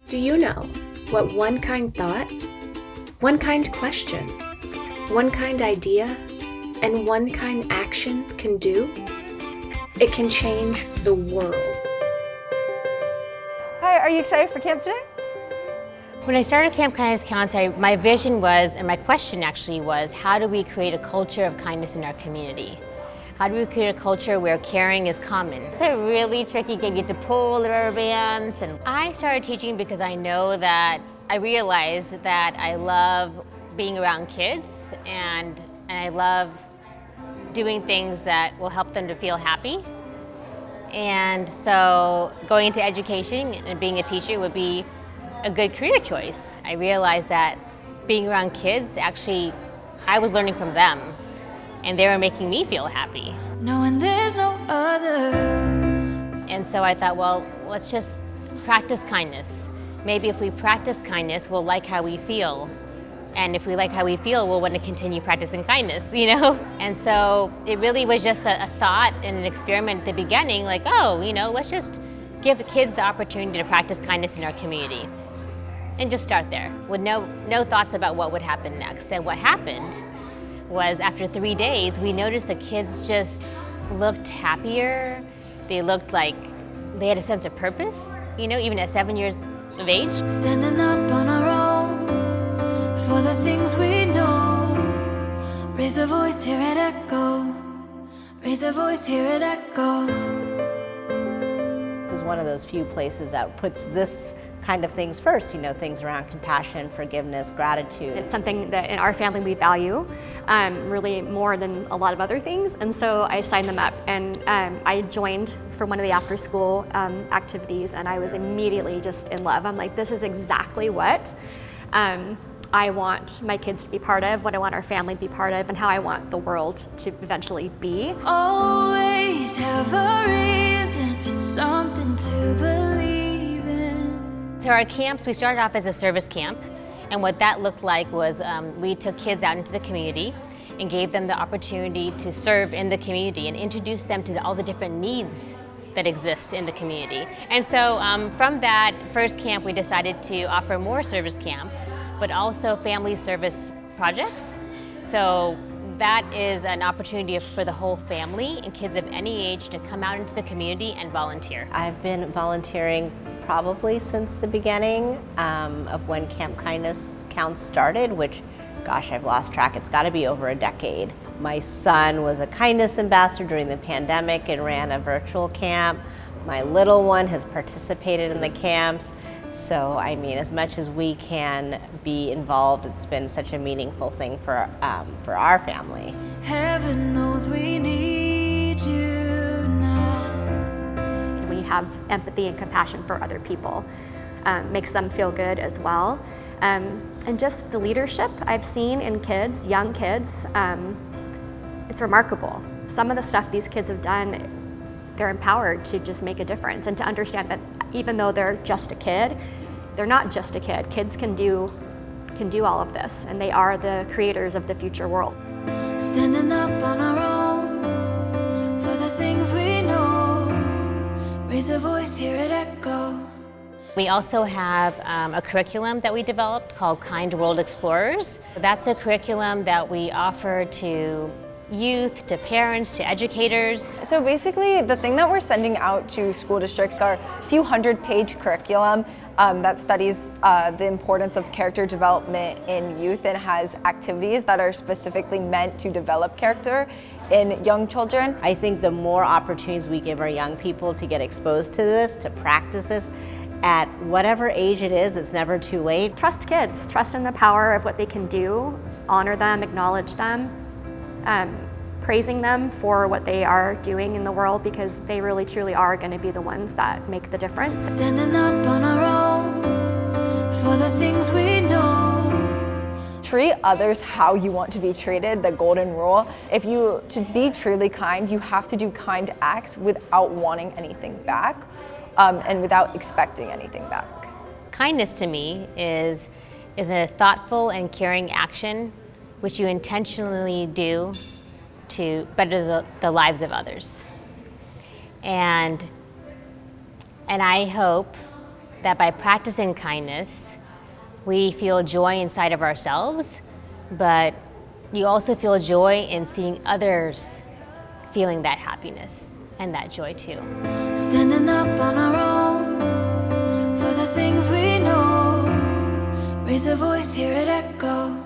Do you know what one kind thought, one kind question, one kind idea, and one kind action can do? It can change the world. Hi, are you excited for camp today? When I started Camp Kindness Counts, my vision was, and my question actually was, how do we create a culture of kindness in our community? How do we create a culture where caring is common? It's a really tricky game. You have to pull the rubber bands. And I started teaching because I realized that I love being around kids and I love doing things that will help them to feel happy. And so going into education and being a teacher would be a good career choice. I realized that being around kids, actually, I was learning from them and they were making me feel happy. Knowing there's no other. And so I thought, well, let's just practice kindness. Maybe if we practice kindness, we'll like how we feel. And if we like how we feel, we'll want to continue practicing kindness, you know? And so it really was just a thought and an experiment at the beginning, like, oh, let's just give the kids the opportunity to practice kindness in our community. And just start there with no thoughts about what would happen next. And what happened was after 3 days, we noticed the kids just looked happier. They looked like they had a sense of purpose, even at 7 years of age. Standing up on our own for the things we know. Raise a voice, hear it echo. Raise a voice, hear it echo. This is one of those few places that puts this kind of things first, things around compassion, forgiveness, gratitude. It's something that in our family we value really more than a lot of other things, and so I signed them up and I joined for one of the after school activities, and I was immediately just in love. I'm like, this is exactly what I want my kids to be part of, what I want our family to be part of, and how I want the world to eventually be. Always have a reason for something to believe in. So our camps, we started off as a service camp, and what that looked like was we took kids out into the community and gave them the opportunity to serve in the community and introduce them to all the different needs that exist in the community. And so from that first camp, we decided to offer more service camps, but also family service projects. So that is an opportunity for the whole family and kids of any age to come out into the community and volunteer. I've been volunteering probably since the beginning of when Camp Kindness Counts started, which, gosh, I've lost track. It's got to be over a decade. My son was a kindness ambassador during the pandemic and ran a virtual camp. My little one has participated in the camps. So, as much as we can be involved, it's been such a meaningful thing for our family. Heaven knows we need you now. We have empathy and compassion for other people. Makes them feel good as well. And just the leadership I've seen in kids, young kids, it's remarkable. Some of the stuff these kids have done, they're empowered to just make a difference and to understand that even though they're just a kid, they're not just a kid. Kids can do all of this, and they are the creators of the future world. Standing up on our own for the things we know. Raise a voice, hear it echo. We also have a curriculum that we developed called Kind World Explorers. That's a curriculum that we offer to youth, to parents, to educators. So basically, the thing that we're sending out to school districts are a few 100-page curriculum that studies the importance of character development in youth and has activities that are specifically meant to develop character in young children. I think the more opportunities we give our young people to get exposed to this, to practice this, at whatever age it is, it's never too late. Trust kids, trust in the power of what they can do, honor them, acknowledge them, praising them for what they are doing in the world, because they really truly are going to be the ones that make the difference. Standing up on our own for the things we know. Treat others how you want to be treated, the golden rule. To be truly kind, you have to do kind acts without wanting anything back and without expecting anything back. Kindness to me is a thoughtful and caring action which you intentionally do to better the lives of others. And I hope that by practicing kindness, we feel joy inside of ourselves, but you also feel joy in seeing others feeling that happiness and that joy too. Standing up on our own for the things we know. Raise a voice, hear it echo.